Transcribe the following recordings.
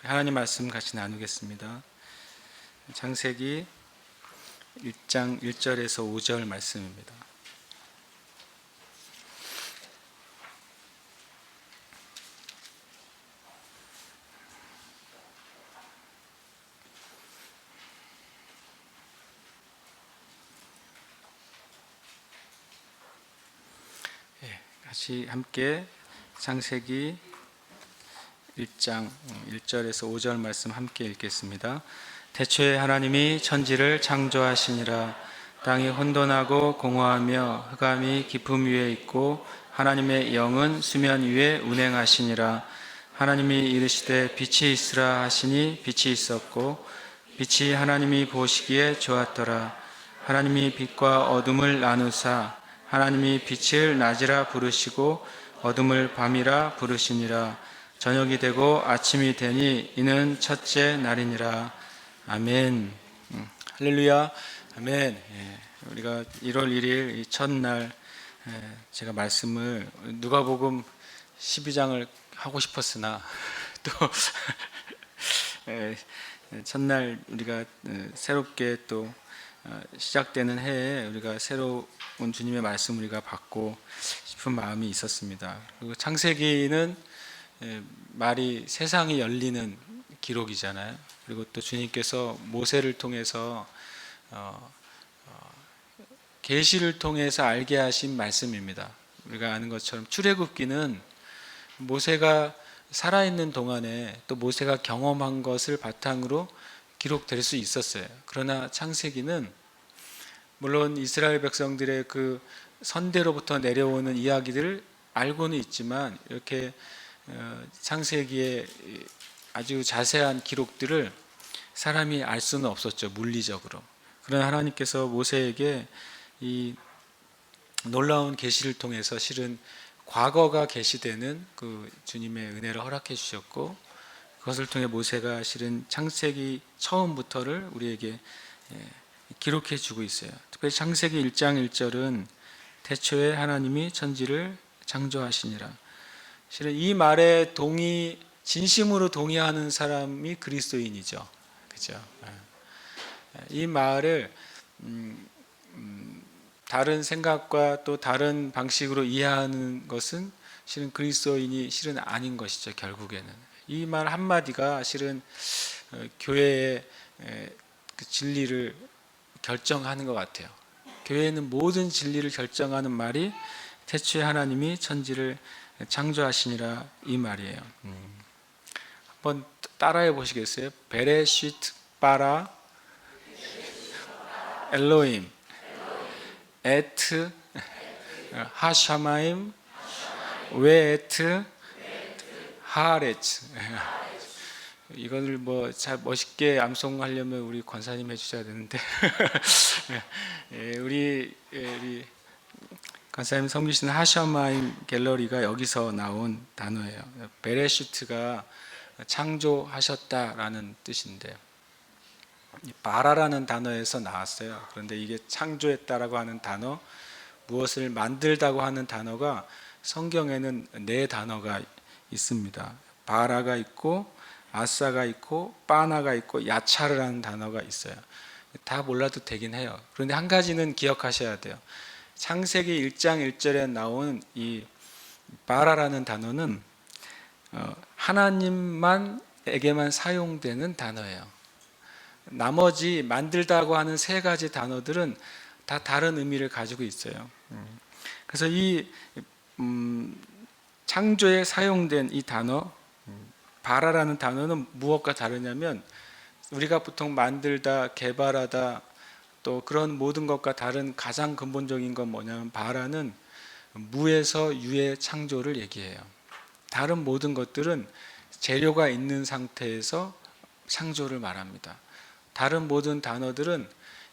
하나님 말씀 같이 나누겠습니다. 창세기 1장 1절에서 5절 말씀입니다. 같이 함께 창세기 1장 1절에서 5절 말씀 함께 읽겠습니다. 태초에 하나님이 천지를 창조하시니라. 땅이 혼돈하고 공허하며 흑암이 깊음 위에 있고 하나님의 영은 수면 위에 운행하시니라. 하나님이 이르시되 빛이 있으라 하시니 빛이 있었고 빛이 하나님이 보시기에 좋았더라. 하나님이 빛과 어둠을 나누사 하나님이 빛을 낮이라 부르시고 어둠을 밤이라 부르시니라. 저녁이 되고 아침이 되니 이는 첫째 날이니라. 아멘. 할렐루야. 아멘. 우리가 1월 1일 이 첫날 제가 말씀을 누가복음 12장을 하고 싶었으나 또 첫날 우리가 새롭게 또 시작되는 해에 우리가 새로운 주님의 말씀을 우리가 받고 싶은 마음이 있었습니다. 그리고 창세기는 말이 세상이 열리는 기록이잖아요. 그리고 또 주님께서 모세를 통해서 계시를 통해서 알게 하신 말씀입니다. 우리가 아는 것처럼 출애굽기는 모세가 살아있는 동안에 또 모세가 경험한 것을 바탕으로 기록될 수 있었어요. 그러나 창세기는 물론 이스라엘 백성들의 그 선대로부터 내려오는 이야기들을 알고는 있지만 이렇게 창세기의 아주 자세한 기록들을 사람이 알 수는 없었죠, 물리적으로. 그러나 하나님께서 모세에게 이 놀라운 계시를 통해서 실은 과거가 계시되는 그 주님의 은혜를 허락해 주셨고, 그것을 통해 모세가 실은 창세기 처음부터를 우리에게 기록해 주고 있어요. 특별히 창세기 1장 1절은 태초에 하나님이 천지를 창조하시니라. 실은 이 말에 진심으로 동의하는 사람이 그리스도인이죠. 그죠? 이 말을 다른 생각과 또 다른 방식으로 이해하는 것은 실은 그리스도인이 실은 아닌 것이죠. 결국에는 이 말 한마디가 실은 교회의 그 진리를 결정하는 것 같아요. 교회는 모든 진리를 결정하는 말이 태초에 하나님이 천지를 창조하시니라 이 말이에요. 한번 따라해 보시겠어요? 베레시트 바라 엘로임 에트 하샤마임 웨에트 하레츠. 이거를 뭐 잘 멋있게 암송하려면 우리 권사님 해주셔야 되는데 우리 권사님 섬기시는 하샤마임 갤러리가 여기서 나온 단어예요. 베레시트가 창조하셨다라는 뜻인데 바라라는 단어에서 나왔어요. 그런데 이게 창조했다라고 하는 단어, 무엇을 만들다고 하는 단어가 성경에는 4단어가 있습니다. 바라가 있고 아사가 있고 빠나가 있고 야차르라는 단어가 있어요. 다 몰라도 되긴 해요. 그런데 한 가지는 기억하셔야 돼요. 창세기 1장 1절에 나온 이 바라라는 단어는 하나님만에게만 사용되는 단어예요. 나머지 만들다고 하는 3가지 단어들은 다 다른 의미를 가지고 있어요. 그래서 이 창조에 사용된 이 단어 바라라는 단어는 무엇과 다르냐면 우리가 보통 만들다, 개발하다 또 그런 모든 것과 다른 가장 근본적인 건 뭐냐면 바라는 무에서 유의 창조를 얘기해요. 다른 모든 것들은 재료가 있는 상태에서 창조를 말합니다. 다른 모든 단어들은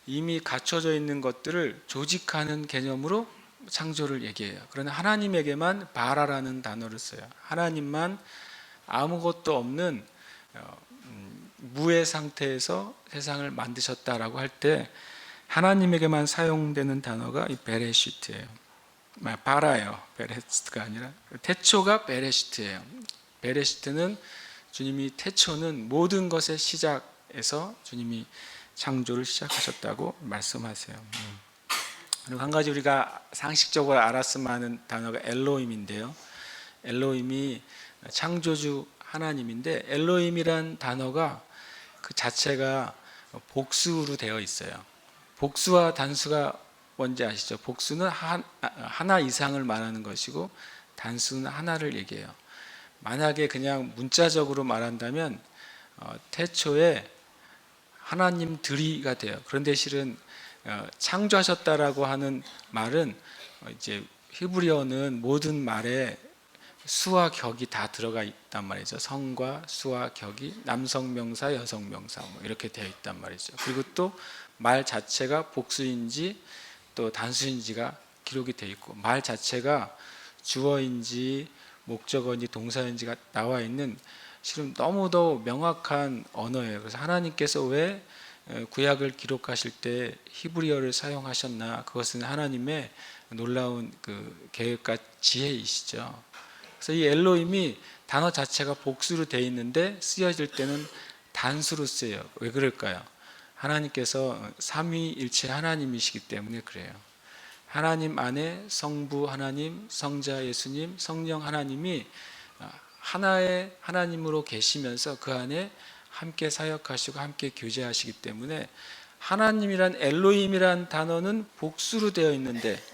이미 갖춰져 있는 것들을 조직하는 개념으로 창조를 얘기해요. 그러나 하나님에게만 바라라는 단어를 써요. 하나님만 아무것도 없는 무의 상태에서 세상을 만드셨다라고 할 때 하나님에게만 사용되는 단어가 이 베레시트예요. 바라예요. 베레시트가 아니라 태초가 베레시트예요. 베레시트는 주님이 태초는 모든 것의 시작에서 주님이 창조를 시작하셨다고 말씀하세요. 그리고 한 가지 우리가 상식적으로 알았으면 하는 단어가 엘로힘인데요. 엘로힘이 창조주 하나님인데, 엘로힘이란 단어가 그 자체가 복수로 되어 있어요. 복수와 단수가 뭔지 아시죠? 복수는 하나 이상을 말하는 것이고 단수는 하나를 얘기해요. 만약에 그냥 문자적으로 말한다면 태초에 하나님들이가 돼요. 그런데 실은 창조하셨다라고 하는 말은 이제 히브리어는 모든 말에 수와 격이 다 들어가 있단 말이죠. 성과 수와 격이 남성 명사, 여성 명사 뭐 이렇게 되어 있단 말이죠. 그리고 또 말 자체가 복수인지 또 단수인지가 기록이 되어 있고, 말 자체가 주어인지 목적어인지 동사인지가 나와 있는 실은 너무도 명확한 언어예요. 그래서 하나님께서 왜 구약을 기록하실 때 히브리어를 사용하셨나? 그것은 하나님의 놀라운 그 계획과 지혜이시죠. 그래서 이 엘로힘이 단어 자체가 복수로 되어 있는데 쓰여질 때는 단수로 쓰여요. 왜 그럴까요? 하나님께서 삼위일체 하나님이시기 때문에 그래요. 하나님 안에 성부 하나님, 성자 예수님, 성령 하나님이 하나의 하나님으로 계시면서 그 안에 함께 사역하시고 함께 교제하시기 때문에 하나님이란 엘로힘이란 단어는 복수로 되어 있는데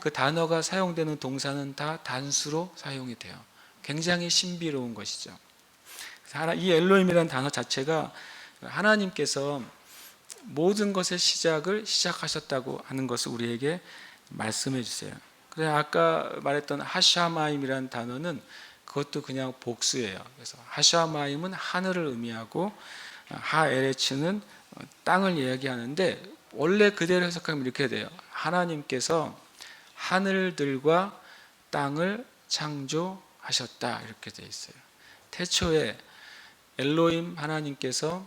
그 단어가 사용되는 동사는 다 단수로 사용이 돼요. 굉장히 신비로운 것이죠. 이 엘로힘이란 단어 자체가 하나님께서 모든 것의 시작을 시작하셨다고 하는 것을 우리에게 말씀해 주세요. 그래서 아까 말했던 하샤마임이라는 단어는 그것도 그냥 복수예요. 그래서 하샤마임은 하늘을 의미하고 하에레츠는 땅을 이야기하는데, 원래 그대로 해석하면 이렇게 돼요. 하나님께서 하늘들과 땅을 창조하셨다, 이렇게 되어 있어요. 태초에 엘로힘 하나님께서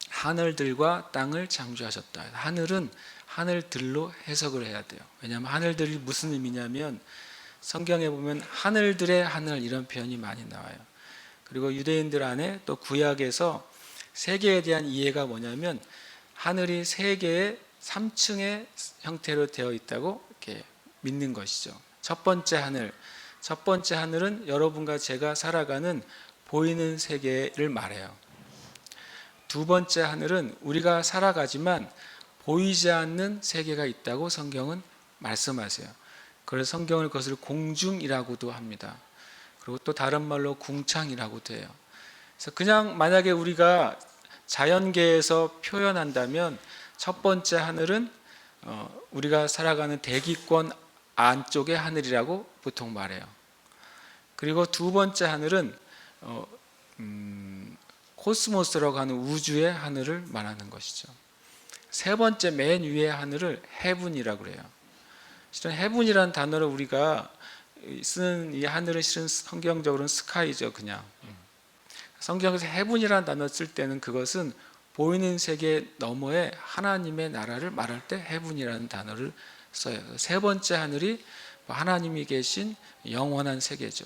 하늘들과 땅을 창조하셨다. 하늘은 하늘들로 해석을 해야 돼요. 왜냐하면 하늘들이 무슨 의미냐면 성경에 보면 하늘들의 하늘 이런 표현이 많이 나와요. 그리고 유대인들 안에 또 구약에서 세계에 대한 이해가 뭐냐면 하늘이 세 개의 3층의 형태로 되어 있다고 이렇게 믿는 것이죠. 첫 번째 하늘은 여러분과 제가 살아가는 보이는 세계를 말해요. 두 번째 하늘은 우리가 살아가지만 보이지 않는 세계가 있다고 성경은 말씀하세요. 그래서 성경을 그것을 공중이라고도 합니다. 그리고 또 다른 말로 궁창이라고도 해요. 그래서 그냥 만약에 우리가 자연계에서 표현한다면 첫 번째 하늘은 우리가 살아가는 대기권 안쪽의 하늘이라고 보통 말해요. 그리고 두 번째 하늘은 코스모스라고 하는 우주의 하늘을 말하는 것이죠. 세 번째 맨 위의 하늘을 헤븐이라고 그래요. 실은 헤븐이라는 단어를 우리가 쓰는 이 하늘은 실은 성경적으로는 스카이죠, 그냥. 성경에서 헤븐이라는 단어 쓸 때는 그것은 보이는 세계 너머에 하나님의 나라를 말할 때 헤븐이라는 단어를 써요. 세 번째 하늘이 하나님이 계신 영원한 세계죠.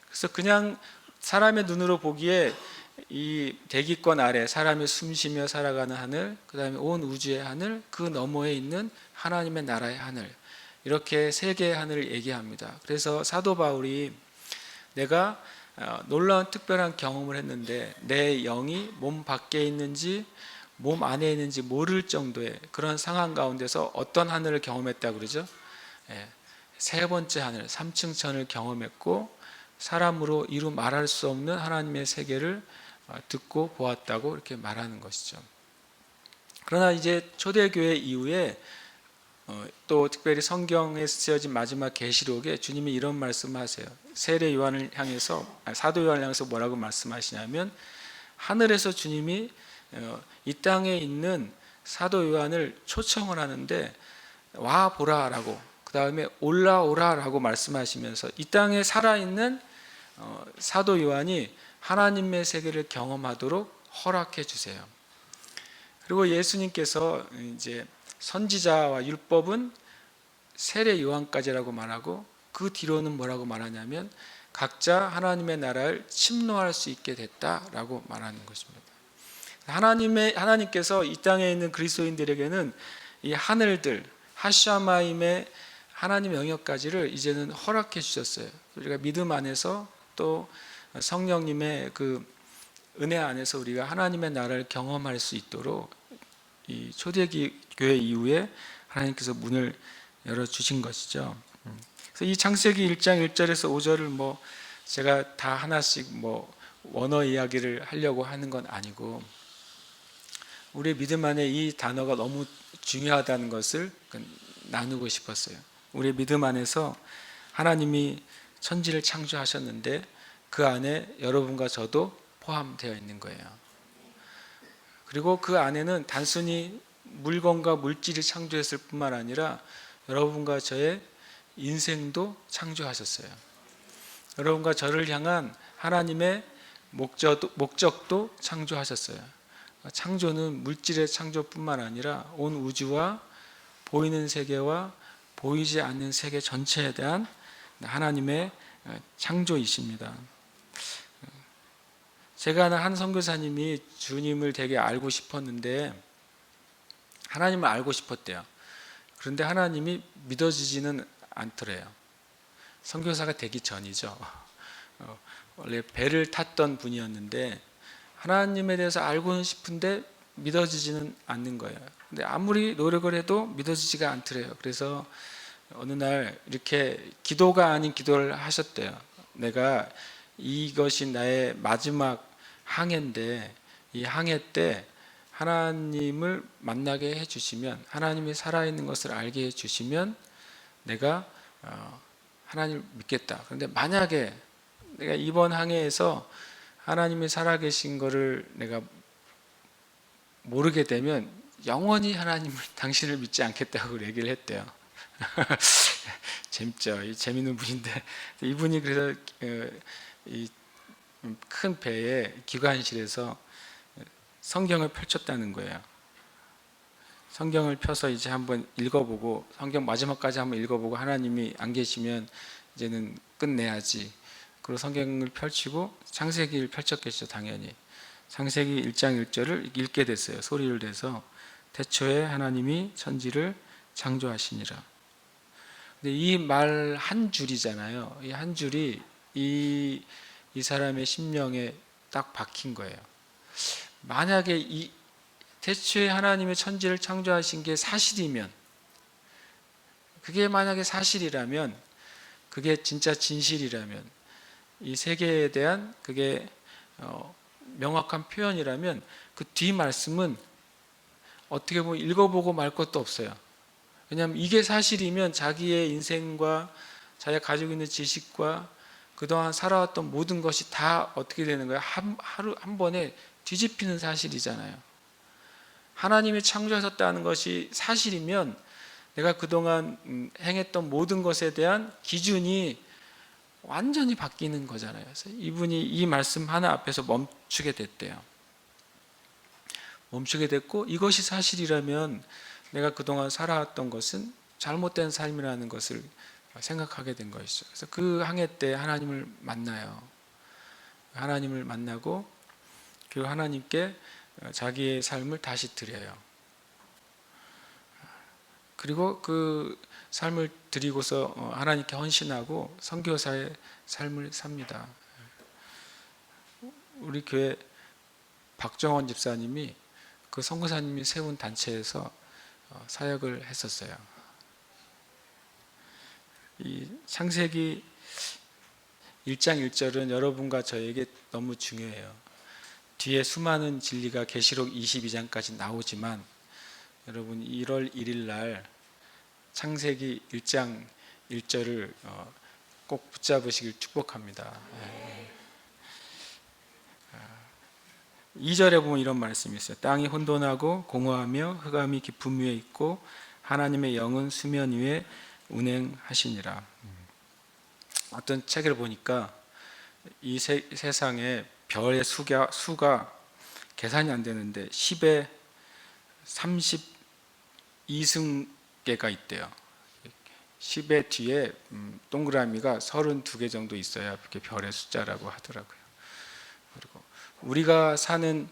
그래서 그냥 사람의 눈으로 보기에 이 대기권 아래 사람이 숨쉬며 살아가는 하늘, 그 다음에 온 우주의 하늘, 그 너머에 있는 하나님의 나라의 하늘, 이렇게 세 개의 하늘을 얘기합니다. 그래서 사도 바울이 내가 놀라운 특별한 경험을 했는데 내 영이 몸 밖에 있는지 몸 안에 있는지 모를 정도의 그런 상황 가운데서 어떤 하늘을 경험했다고 그러죠? 세 번째 하늘, 3층 천을 경험했고 사람으로 이루 말할 수 없는 하나님의 세계를 듣고 보았다고 이렇게 말하는 것이죠. 그러나 이제 초대교회 이후에 또 특별히 성경에 쓰여진 마지막 계시록에 주님이 이런 말씀하세요. 세례 요한을 향해서, 사도 요한을 향해서 뭐라고 말씀하시냐면 하늘에서 주님이 이 땅에 있는 사도 요한을 초청을 하는데 와 보라라고, 그 다음에 올라오라라고 말씀하시면서 이 땅에 살아있는 사도 요한이 하나님의 세계를 경험하도록 허락해 주세요. 그리고 예수님께서 이제 선지자와 율법은 세례 요한까지라고 말하고 그 뒤로는 뭐라고 말하냐면 각자 하나님의 나라를 침노할 수 있게 됐다라고 말하는 것입니다. 하나님께서 이 땅에 있는 그리스도인들에게는 이 하늘들 하샤마임의 하나님의 영역까지를 이제는 허락해 주셨어요. 우리가 믿음 안에서 또 성령님의 그 은혜 안에서 우리가 하나님의 나라를 경험할 수 있도록 이 초대교회 이후에 하나님께서 문을 열어주신 것이죠. 그래서 이 창세기 1장 1절에서 5절을 뭐 제가 다 하나씩 뭐 원어 이야기를 하려고 하는 건 아니고, 우리 믿음 안에 이 단어가 너무 중요하다는 것을 나누고 싶었어요. 우리 믿음 안에서 하나님이 천지를 창조하셨는데 그 안에 여러분과 저도 포함되어 있는 거예요. 그리고 그 안에는 단순히 물건과 물질이 창조했을 뿐만 아니라 여러분과 저의 인생도 창조하셨어요. 여러분과 저를 향한 하나님의 목적도 창조하셨어요. 창조는 물질의 창조뿐만 아니라 온 우주와 보이는 세계와 보이지 않는 세계 전체에 대한 하나님의 창조이십니다. 제가 아는 한 선교사님이 주님을 되게 알고 싶었는데 하나님을 알고 싶었대요. 그런데 하나님이 믿어지지는 않더래요. 선교사가 되기 전이죠. 원래 배를 탔던 분이었는데 하나님에 대해서 알고는 싶은데 믿어지지는 않는 거예요. 근데 아무리 노력을 해도 믿어지지가 않더래요. 그래서 어느 날 이렇게 기도가 아닌 기도를 하셨대요. 내가 이것이 나의 마지막 항해인데 이 항해 때 하나님을 만나게 해주시면, 하나님이 살아있는 것을 알게 해주시면 내가 하나님을 믿겠다. 그런데 만약에 내가 이번 항해에서 하나님이 살아계신 것을 내가 모르게 되면 영원히 당신을 믿지 않겠다고 얘기를 했대요. 재밌죠. 재밌는 분인데 이분이 그래서 이 큰 배에 기관실에서 성경을 펼쳤다는 거예요. 성경을 펴서 이제 한번 읽어보고, 성경 마지막까지 한번 읽어보고 하나님이 안 계시면 이제는 끝내야지. 그리고 성경을 펼치고 창세기를 펼쳤겠죠, 당연히. 창세기 1장 1절을 읽게 됐어요. 소리를 내서 태초에 하나님이 천지를 창조하시니라. 근데 이 말 한 줄이잖아요. 이 한 줄이 이 사람의 심령에 딱 박힌 거예요. 만약에 이 태초에 하나님의 천지를 창조하신 게 사실이면, 그게 만약에 사실이라면, 그게 진짜 진실이라면, 이 세계에 대한 그게 명확한 표현이라면 그 뒤 말씀은 어떻게 보면 읽어보고 말 것도 없어요. 왜냐하면 이게 사실이면 자기의 인생과 자기가 가지고 있는 지식과 그동안 살아왔던 모든 것이 다 어떻게 되는 거예요? 하루 한 번에 뒤집히는 사실이잖아요. 하나님이 창조하셨다는 것이 사실이면 내가 그동안 행했던 모든 것에 대한 기준이 완전히 바뀌는 거잖아요. 그래서 이분이 이 말씀 하나 앞에서 멈추게 됐대요. 멈추게 됐고, 이것이 사실이라면 내가 그동안 살아왔던 것은 잘못된 삶이라는 것을 생각하게 된 것이죠. 그래서 그 항해 때 하나님을 만나요. 하나님을 만나고 그 하나님께 자기의 삶을 다시 드려요. 그리고 그 삶을 드리고서 하나님께 헌신하고 선교사의 삶을 삽니다. 우리 교회 박정원 집사님이 그 선교사님이 세운 단체에서 사역을 했었어요. 이 창세기 1장 1절은 여러분과 저에게 너무 중요해요. 뒤에 수많은 진리가 계시록 22장까지 나오지만 여러분 1월 1일 날 창세기 1장 1절을 꼭 붙잡으시길 축복합니다. 2절에 보면 이런 말씀이 있어요. 땅이 혼돈하고 공허하며 흑암이 깊음 위에 있고 하나님의 영은 수면 위에 운행하시니라. 어떤 책을 보니까 이 세상에 별의 수가 계산이 안 되는데 10의 32승계가 있대요. 10의 뒤에 동그라미가 32개 정도 있어야 그게 별의 숫자라고 하더라고요. 그리고 우리가 사는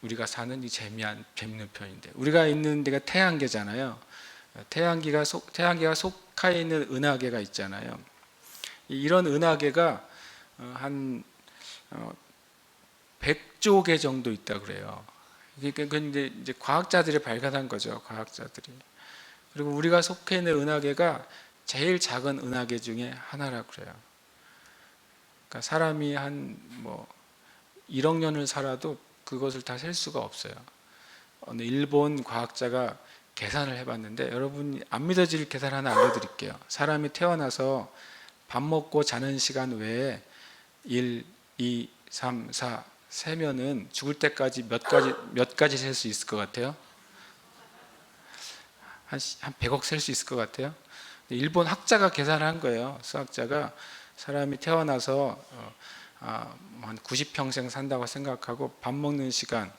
이 재미있는 표현인데, 우리가 있는 데가 태양계잖아요. 태양계가 속해 있는 은하계가 있잖아요. 이런 은하계가 한 100조 개 정도 있다 그래요. 그건 이제 과학자들이 발견한 거죠. 과학자들이. 그리고 우리가 속해 있는 은하계가 제일 작은 은하계 중에 하나라고 그래요. 그러니까 사람이 한 1억 년을 살아도 그것을 다 셀 수가 없어요. 어느 일본 과학자가 계산을 해봤는데, 여러분 안 믿어질 계산 하나 알려드릴게요. 사람이 태어나서 밥 먹고 자는 시간 외에 1, 2, 3, 4 세면은 죽을 때까지 몇 가지 셀 수 있을 것 같아요? 한 100억 셀 수 있을 것 같아요? 일본 학자가 계산을 한 거예요. 수학자가 사람이 태어나서 한 90평생 산다고 생각하고 밥 먹는 시간,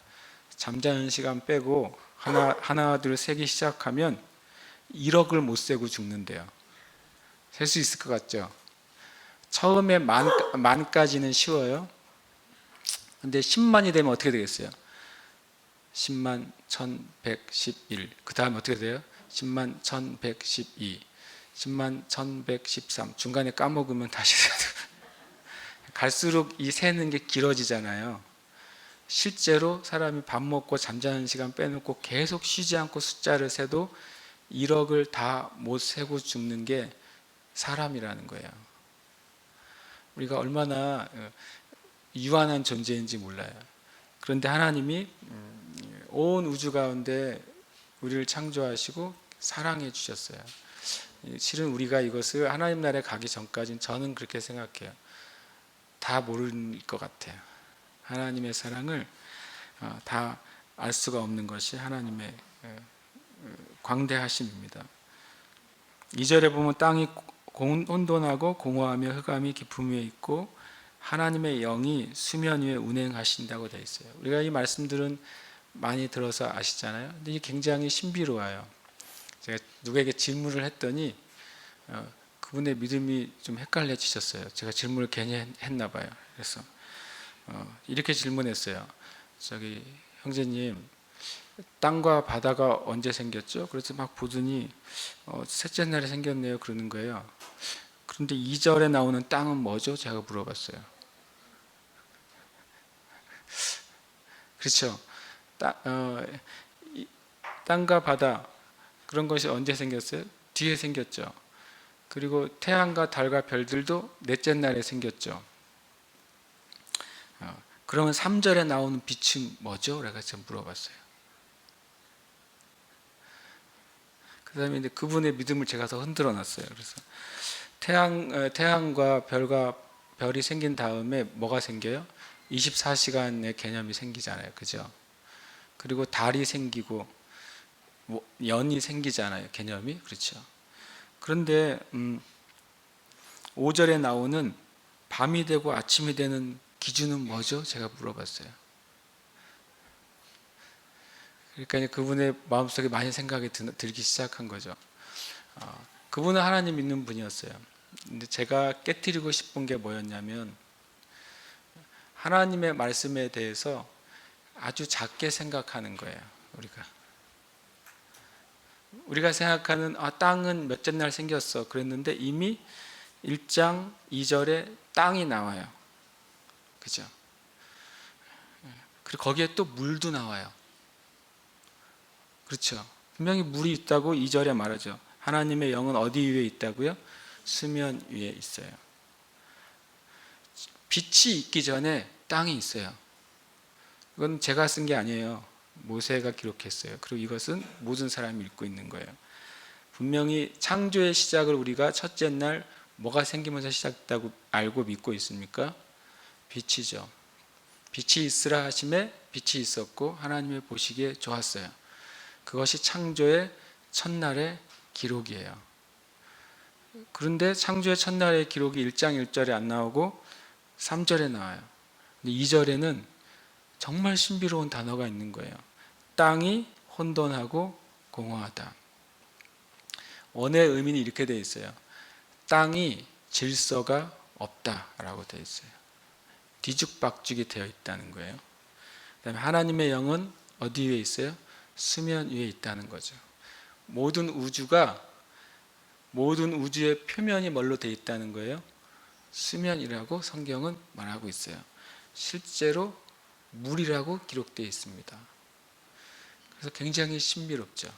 잠자는 시간 빼고 하나 둘 세기 시작하면 1억을 못 세고 죽는데요. 셀 수 있을 것 같죠? 처음에 만까지는 쉬워요. 근데 10만이 되면 어떻게 되겠어요? 10만 1111. 그 다음 어떻게 돼요? 10만 1112. 10만 1113. 중간에 까먹으면 다시 갈수록 이 세는 게 길어지잖아요. 실제로 사람이 밥 먹고 잠자는 시간 빼놓고 계속 쉬지 않고 숫자를 세도 1억을 다 못 세고 죽는 게 사람이라는 거예요. 우리가 얼마나 유한한 존재인지 몰라요. 그런데 하나님이 온 우주 가운데 우리를 창조하시고 사랑해 주셨어요. 실은 우리가 이것을 하나님 나라에 가기 전까지는, 저는 그렇게 생각해요, 다 모를 것 같아요. 하나님의 사랑을 다 알 수가 없는 것이 하나님의 광대하심입니다. 2절에 보면 땅이 혼돈하고 공허하며 흑암이 깊음 위에 있고 하나님의 영이 수면 위에 운행하신다고 되어 있어요. 우리가 이 말씀들은 많이 들어서 아시잖아요. 근데 이게 굉장히 신비로워요. 제가 누구에게 질문을 했더니 그분의 믿음이 좀 헷갈려지셨어요. 제가 질문을 괜히 했나 봐요. 그래서 이렇게 질문했어요. 저기 형제님, 땅과 바다가 언제 생겼죠? 그래서 막 보더니 셋째 날에 생겼네요 그러는 거예요. 그런데 2절에 나오는 땅은 뭐죠? 제가 물어봤어요. 그렇죠. 땅과 바다, 그런 것이 언제 생겼어요? 뒤에 생겼죠. 그리고 태양과 달과 별들도 넷째 날에 생겼죠. 그러면 3절에 나오는 빛은 뭐죠? 라고 제가 물어봤어요. 그 다음에 이제 그분의 믿음을 제가 더 흔들어 놨어요. 그래서 태양과 별이 생긴 다음에 뭐가 생겨요? 24시간의 개념이 생기잖아요. 그죠? 그리고 달이 생기고 연이 생기잖아요. 개념이. 그렇죠? 그런데 5절에 나오는 밤이 되고 아침이 되는 기준은 뭐죠? 제가 물어봤어요. 그러니까 그분의 마음속에 많이 생각이 들기 시작한 거죠. 그분은 하나님 믿는 분이었어요. 근데 제가 깨트리고 싶은 게 뭐였냐면, 하나님의 말씀에 대해서 아주 작게 생각하는 거예요. 우리가 생각하는 땅은 몇째 날 생겼어 그랬는데 이미 1장 2절에 땅이 나와요. 그죠? 그리고 거기에 또 물도 나와요. 그렇죠? 분명히 물이 있다고 2절에 말하죠. 하나님의 영은 어디 위에 있다고요? 수면 위에 있어요. 빛이 있기 전에 땅이 있어요. 이건 제가 쓴 게 아니에요. 모세가 기록했어요. 그리고 이것은 모든 사람이 읽고 있는 거예요. 분명히 창조의 시작을 우리가 첫째 날 뭐가 생기면서 시작했다고 알고 믿고 있습니까? 빛이죠. 빛이 있으라 하심에 빛이 있었고 하나님의 보시기에 좋았어요. 그것이 창조의 첫날의 기록이에요. 그런데 창조의 첫날의 기록이 1장 1절에 안 나오고 3절에 나와요. 근데 2절에는 정말 신비로운 단어가 있는 거예요. 땅이 혼돈하고 공허하다. 원의 의미는 이렇게 되어 있어요. 땅이 질서가 없다라고 되어 있어요. 뒤죽박죽이 되어 있다는 거예요. 그다음에 하나님의 영은 어디 위에 있어요? 수면 위에 있다는 거죠. 모든 우주의 표면이 뭘로 되어 있다는 거예요? 수면이라고 성경은 말하고 있어요. 실제로 물이라고 기록되어 있습니다. 그래서 굉장히 신비롭죠.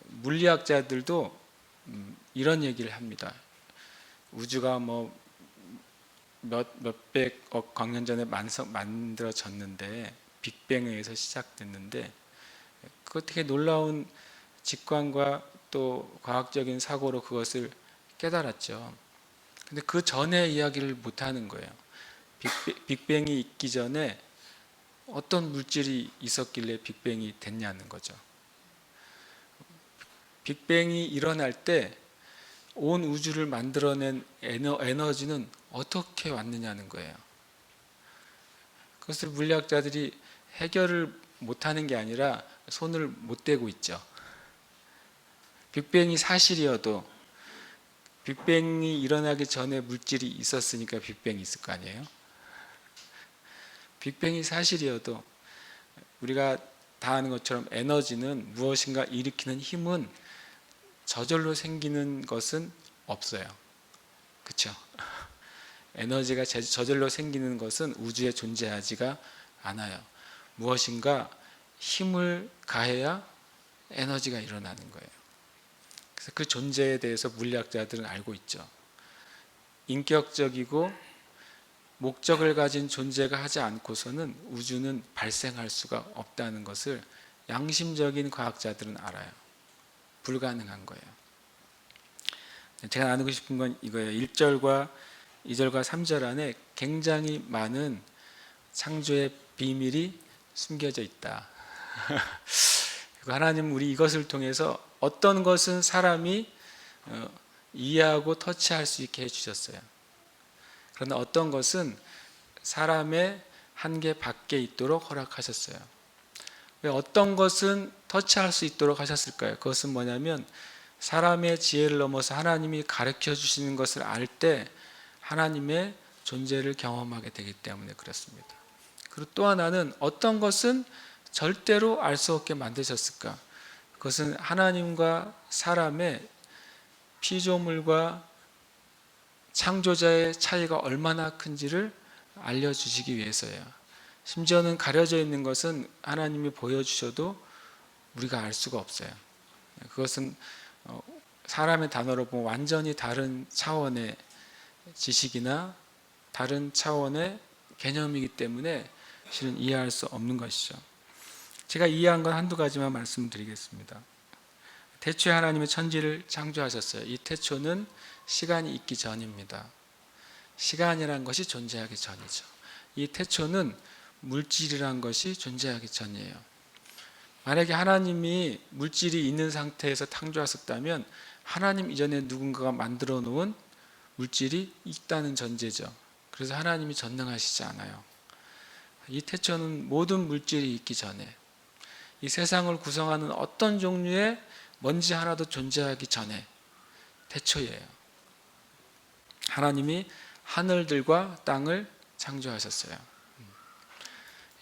물리학자들도 이런 얘기를 합니다. 우주가 뭐 몇백억 광년 전에 만들어졌는데, 빅뱅에 의해서 시작됐는데, 그 어떻게 놀라운 직관과 또 과학적인 사고로 그것을 깨달았죠. 근데 그 전의 이야기를 못하는 거예요. 빅뱅이 있기 전에 어떤 물질이 있었길래 빅뱅이 됐냐는 거죠. 빅뱅이 일어날 때 온 우주를 만들어낸 에너지는 어떻게 왔느냐는 거예요. 그것을 물리학자들이 해결을 못하는 게 아니라 손을 못 대고 있죠. 빅뱅이 사실이어도 빅뱅이 일어나기 전에 물질이 있었으니까 빅뱅이 있을 거 아니에요. 빅뱅이 사실이어도 우리가 다 아는 것처럼 에너지는, 무엇인가 일으키는 힘은 저절로 생기는 것은 없어요. 그렇죠? 에너지가 저절로 생기는 것은 우주에 존재하지가 않아요. 무엇인가 힘을 가해야 에너지가 일어나는 거예요. 그래서 그 존재에 대해서 물리학자들은 알고 있죠. 인격적이고 목적을 가진 존재가 하지 않고서는 우주는 발생할 수가 없다는 것을 양심적인 과학자들은 알아요. 불가능한 거예요. 제가 나누고 싶은 건 이거예요. 1절과 2절과 3절 안에 굉장히 많은 창조의 비밀이 숨겨져 있다. 하나님은 우리 이것을 통해서 어떤 것은 사람이 이해하고 터치할 수 있게 해주셨어요. 그러나 어떤 것은 사람의 한계 밖에 있도록 허락하셨어요. 왜 어떤 것은 터치할 수 있도록 하셨을까요? 그것은 뭐냐면 사람의 지혜를 넘어서 하나님이 가르쳐 주시는 것을 알 때 하나님의 존재를 경험하게 되기 때문에 그렇습니다. 그리고 또 하나는 어떤 것은 절대로 알 수 없게 만드셨을까? 그것은 하나님과 사람의 피조물과 창조자의 차이가 얼마나 큰지를 알려주시기 위해서예요. 심지어는 가려져 있는 것은 하나님이 보여주셔도 우리가 알 수가 없어요. 그것은 사람의 단어로 보면 완전히 다른 차원의 지식이나 다른 차원의 개념이기 때문에 실은 이해할 수 없는 것이죠. 제가 이해한 건 한두 가지만 말씀드리겠습니다. 태초에 하나님의 천지를 창조하셨어요. 이 태초는 시간이 있기 전입니다. 시간이란 것이 존재하기 전이죠. 이 태초는 물질이란 것이 존재하기 전이에요. 만약에 하나님이 물질이 있는 상태에서 창조하셨다면 하나님 이전에 누군가가 만들어 놓은 물질이 있다는 전제죠. 그래서 하나님이 전능하시지 않아요. 이 태초는 모든 물질이 있기 전에, 이 세상을 구성하는 어떤 종류의 먼지 하나도 존재하기 전에 태초예요. 하나님이 하늘들과 땅을 창조하셨어요.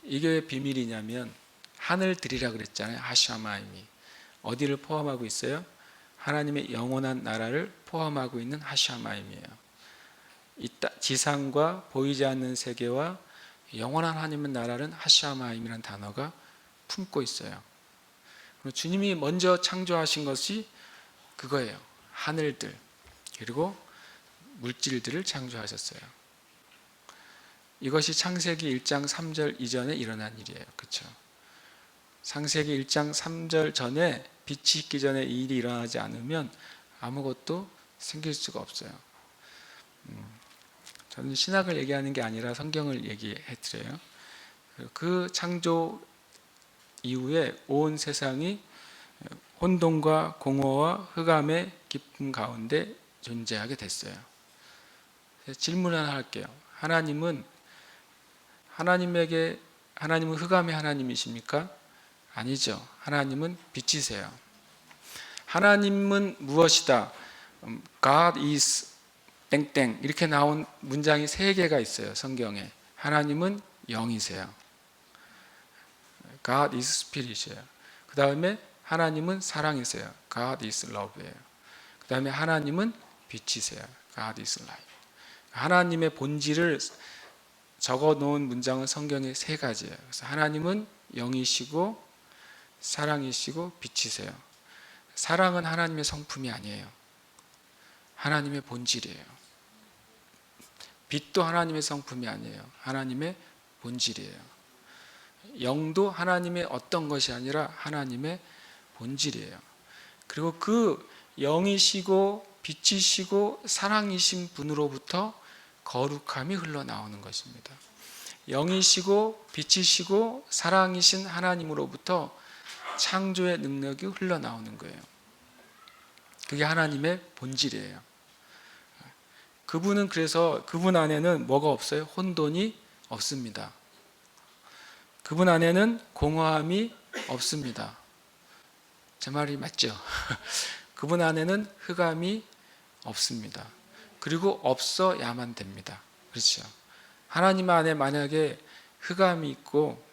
이게 왜 비밀이냐면 하늘들이라 그랬잖아요. 하샤마임이 어디를 포함하고 있어요? 하나님의 영원한 나라를 포함하고 있는 하샤마임이에요. 지상과 보이지 않는 세계와 영원한 하나님의 나라는 하샤마임이라는 단어가 품고 있어요. 주님이 먼저 창조하신 것이 그거예요. 하늘들 그리고 물질들을 창조하셨어요. 이것이 창세기 1장 3절 이전에 일어난 일이에요. 그렇죠? 창세기 1장 3절 전에 빛이 있기 전에 이 일이 일어나지 않으면 아무것도 생길 수가 없어요. 저는 신학을 얘기하는 게 아니라 성경을 얘기해 드려요. 그 창조 이후에 온 세상이 혼돈과 공허와 흑암의 깊음 가운데 존재하게 됐어요. 질문 하나 할게요. 하나님은 흑암의 하나님이십니까? 아니죠. 하나님은 빛이세요. 하나님은 무엇이다. God is 땡땡 이렇게 나온 문장이 3개가 있어요. 성경에. 하나님은 영이세요. God is spirit이에요. 그 다음에 하나님은 사랑이세요. God is love예요. 그 다음에 하나님은 빛이세요. God is light. 하나님의 본질을 적어 놓은 문장은 성경에 3가지예요. 그래서 하나님은 영이시고 사랑이시고 빛이세요. 사랑은 하나님의 성품이 아니에요. 하나님의 본질이에요. 빛도 하나님의 성품이 아니에요. 하나님의 본질이에요. 영도 하나님의 어떤 것이 아니라 하나님의 본질이에요. 그리고 그 영이시고 빛이시고 사랑이신 분으로부터 거룩함이 흘러나오는 것입니다. 영이시고 빛이시고 사랑이신 하나님으로부터 창조의 능력이 흘러나오는 거예요. 그게 하나님의 본질이에요. 그분은 그래서 그분 안에는 뭐가 없어요? 혼돈이 없습니다. 그분 안에는 공허함이 없습니다. 제 말이 맞죠? 그분 안에는 흑암이 없습니다. 그리고 없어야만 됩니다. 그렇죠? 하나님 안에 만약에 흑암이 있고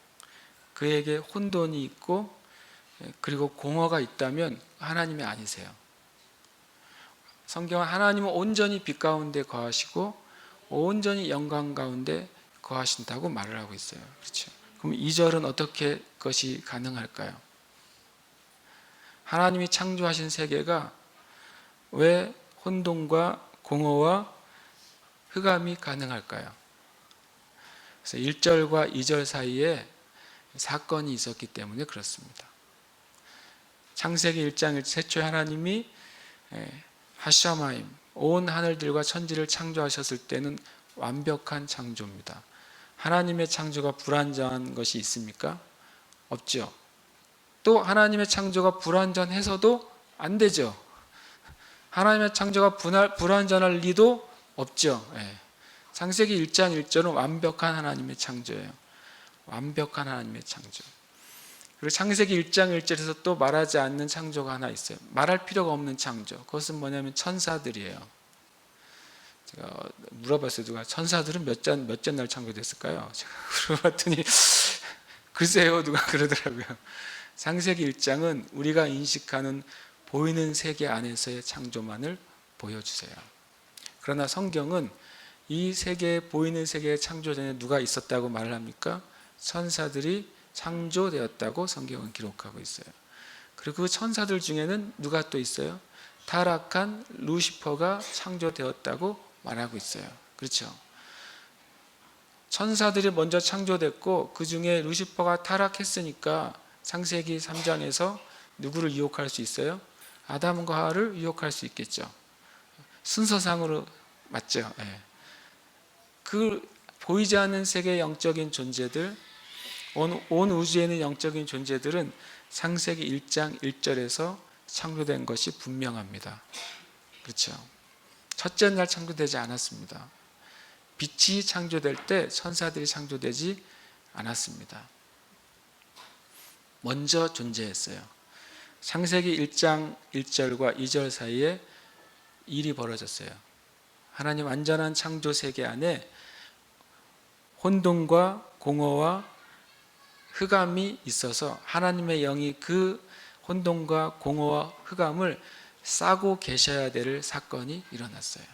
그에게 혼돈이 있고 그리고 공허가 있다면 하나님이 아니세요. 성경은 하나님은 온전히 빛 가운데 거하시고 온전히 영광 가운데 거하신다고 말을 하고 있어요. 그렇죠? 그럼 2절은 어떻게 그것이 가능할까요? 하나님이 창조하신 세계가 왜 혼돈과 공허와 흑암이 가능할까요? 그래서 1절과 2절 사이에 사건이 있었기 때문에 그렇습니다. 창세기 1장 최초에 하나님이 하샤마임 온 하늘들과 천지를 창조하셨을 때는 완벽한 창조입니다. 하나님의 창조가 불완전한 것이 있습니까? 없죠. 또 하나님의 창조가 불완전해서도 안 되죠. 하나님의 창조가 불완전할 리도 없죠. 창세기 1장 1절은 완벽한 하나님의 창조예요. 완벽한 하나님의 창조. 그리고 창세기 1장 1절에서 또 말하지 않는 창조가 하나 있어요. 말할 필요가 없는 창조. 그것은 뭐냐면 천사들이에요. 제가 물어봤어요. 누가 천사들은 몇 날 창조됐을까요? 제가 물어봤더니 글쎄요 누가 그러더라고요. 창세기 1장은 우리가 인식하는 보이는 세계 안에서의 창조만을 보여주세요. 그러나 성경은 이 세계 보이는 세계의 창조 전에 누가 있었다고 말을 합니까? 천사들이 창조되었다고 성경은 기록하고 있어요. 그리고 그 천사들 중에는 누가 또 있어요? 타락한 루시퍼가 창조되었다고 말하고 있어요. 그렇죠? 천사들이 먼저 창조됐고 그 중에 루시퍼가 타락했으니까 창세기 3장에서 누구를 유혹할 수 있어요? 아담과 하와를 유혹할 수 있겠죠. 순서상으로 맞죠? 그 보이지 않는 세계의 영적인 존재들, 온 우주에 있는 영적인 존재들은 창세기 1장 1절에서 창조된 것이 분명합니다. 그렇죠? 첫째 날 창조되지 않았습니다. 빛이 창조될 때 천사들이 창조되지 않았습니다. 먼저 존재했어요. 창세기 1장 1절과 2절 사이에 일이 벌어졌어요. 하나님 완전한 창조 세계 안에 혼돈과 공허와 흑암이 있어서 하나님의 영이 그 혼돈과 공허와 흑암을 싸고 계셔야 될 사건이 일어났어요.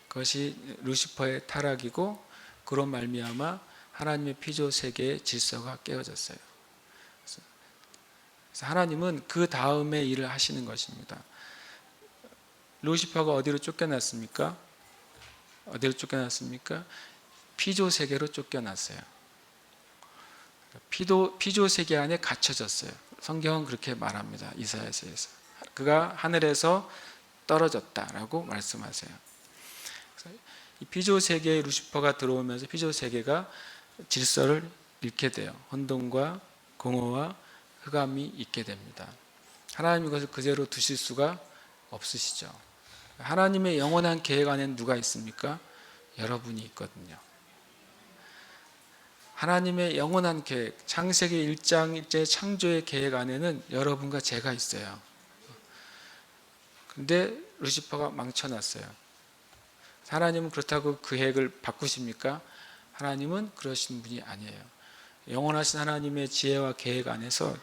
그것이 루시퍼의 타락이고 그로 말미암아 하나님의 피조 세계의 질서가 깨어졌어요. 그래서 하나님은 그 다음에 일을 하시는 것입니다. 루시퍼가 어디로 쫓겨났습니까? 어디로 쫓겨났습니까? 피조 세계로 쫓겨났어요. 피조 세계 안에 갇혀졌어요. 성경은 그렇게 말합니다. 이사야서에서 그가 하늘에서 떨어졌다라고 말씀하세요. 이 피조 세계에 루시퍼가 들어오면서 피조 세계가 질서를 잃게 돼요. 혼돈과 공허와 흑암이 있게 됩니다. 하나님 이것을 그대로 두실 수가 없으시죠. 하나님의 영원한 계획 안에는 누가 있습니까? 여러분이 있거든요. 하나님의 영원한 계획, 창세기 1장 1절 창조의 계획 안에는 여러분과 제가 있어요. 근데 루시퍼가 망쳐놨어요. 하나님은 그렇다고 그 계획을 바꾸십니까? 하나님은 그러신 분이 아니에요. 영원하신 하나님의 지혜와 계획 안에서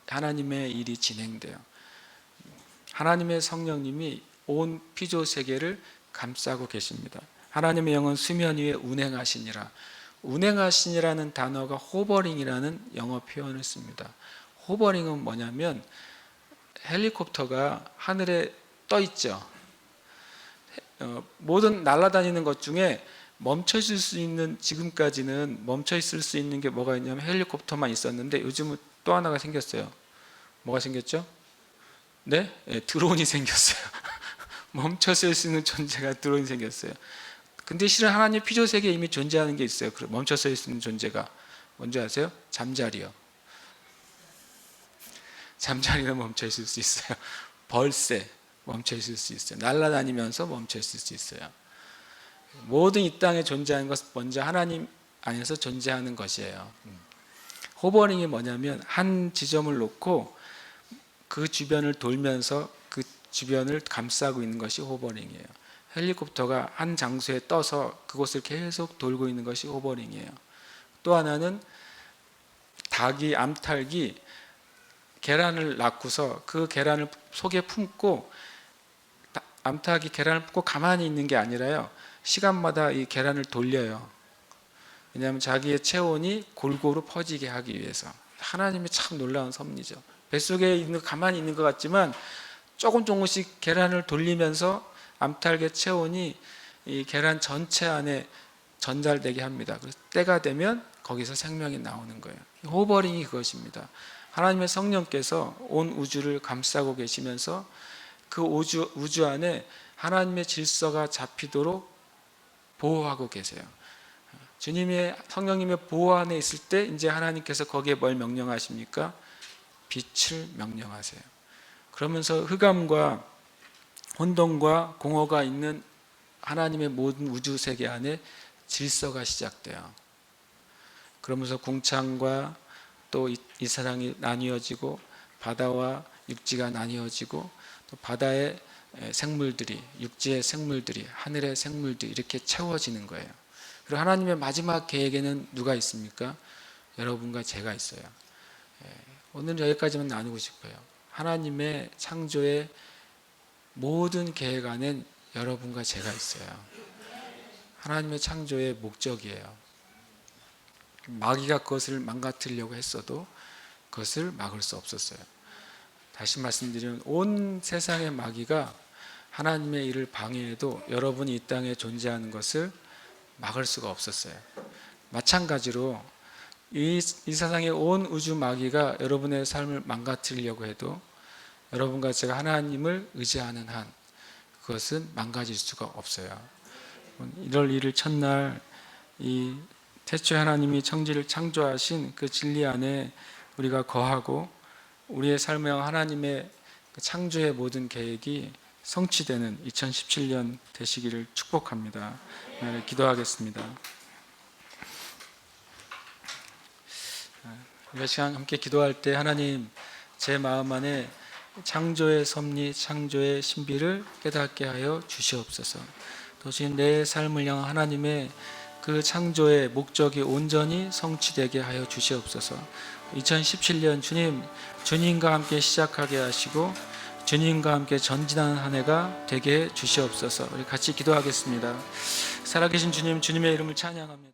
하나님의 일이 진행돼요. 하나님의 성령님이 온 피조 세계를 감싸고 계십니다. 하나님의 영은 수면 위에 운행하시니라. 운행하시니라는 단어가 호버링이라는 영어 표현을 씁니다. 호버링은 뭐냐면 헬리콥터가 하늘에 떠 있죠. 모든 날아다니는 것 중에 멈춰 있을 수 있는, 지금까지는 멈춰 있을 수 있는 게 뭐가 있냐면 헬리콥터만 있었는데 요즘은 또 하나가 생겼어요. 뭐가 생겼죠? 네? 드론이 생겼어요. 멈춰 있을 수 있는 존재가 드론이 생겼어요. 근데 실은 하나님 피조 세계에 이미 존재하는 게 있어요. 멈춰 서 있는 존재가 뭔지 아세요? 잠자리요. 잠자리는 멈춰 있을 수 있어요. 벌새 멈춰 있을 수 있어요. 날아다니면서 멈춰 있을 수 있어요. 모든 이 땅에 존재하는 것은 먼저 하나님 안에서 존재하는 것이에요. 호버링이 뭐냐면 한 지점을 놓고 그 주변을 돌면서 그 주변을 감싸고 있는 것이 호버링이에요. 헬리콥터가 한 장소에 떠서 그곳을 계속 돌고 있는 것이 호버링이에요. 또 하나는 암탉이 계란을 낳고서 그 계란을 속에 품고, 암탉이 계란을 품고 가만히 있는 게 아니라요, 시간마다 이 계란을 돌려요. 왜냐하면 자기의 체온이 골고루 퍼지게 하기 위해서. 하나님의 참 놀라운 섭리죠. 뱃속에 가만히 있는 것 같지만 조금씩 계란을 돌리면서 암탉의 체온이 이 계란 전체 안에 전달되게 합니다. 그래서 때가 되면 거기서 생명이 나오는 거예요. 호버링이 그것입니다. 하나님의 성령께서 온 우주를 감싸고 계시면서 그 우주 안에 하나님의 질서가 잡히도록 보호하고 계세요. 주님의 성령님의 보호 안에 있을 때 이제 하나님께서 거기에 뭘 명령하십니까? 빛을 명령하세요. 그러면서 흑암과 혼돈과 공허가 있는 하나님의 모든 우주 세계 안에 질서가 시작돼요. 그러면서 궁창과 또 이 세상이 나뉘어지고 바다와 육지가 나뉘어지고 또 바다의 생물들이, 육지의 생물들이, 하늘의 생물들이 이렇게 채워지는 거예요. 그리고 하나님의 마지막 계획에는 누가 있습니까? 여러분과 제가 있어요. 오늘 여기까지만 나누고 싶어요. 하나님의 창조의 모든 계획 안엔 여러분과 제가 있어요. 하나님의 창조의 목적이에요. 마귀가 그것을 망가뜨리려고 했어도 그것을 막을 수 없었어요. 다시 말씀드리면 온 세상의 마귀가 하나님의 일을 방해해도 여러분이 이 땅에 존재하는 것을 막을 수가 없었어요. 마찬가지로 이 세상의 온 우주 마귀가 여러분의 삶을 망가뜨리려고 해도 여러분과 제가 하나님을 의지하는 한 그것은 망가질 수가 없어요. 1월 1일 첫날 이 태초에 하나님이 천지를 창조하신 그 진리 안에 우리가 거하고 우리의 삶에 하나님의 창조의 모든 계획이 성취되는 2017년 되시기를 축복합니다. 기도하겠습니다. 우리가 시간 함께 기도할 때 하나님, 제 마음 안에 창조의 섭리, 창조의 신비를 깨닫게 하여 주시옵소서. 또 지금 내 삶을 향한 하나님의 그 창조의 목적이 온전히 성취되게 하여 주시옵소서. 2017년 주님과 함께 시작하게 하시고 주님과 함께 전진하는 한 해가 되게 해 주시옵소서. 우리 같이 기도하겠습니다. 살아계신 주님, 주님의 이름을 찬양합니다.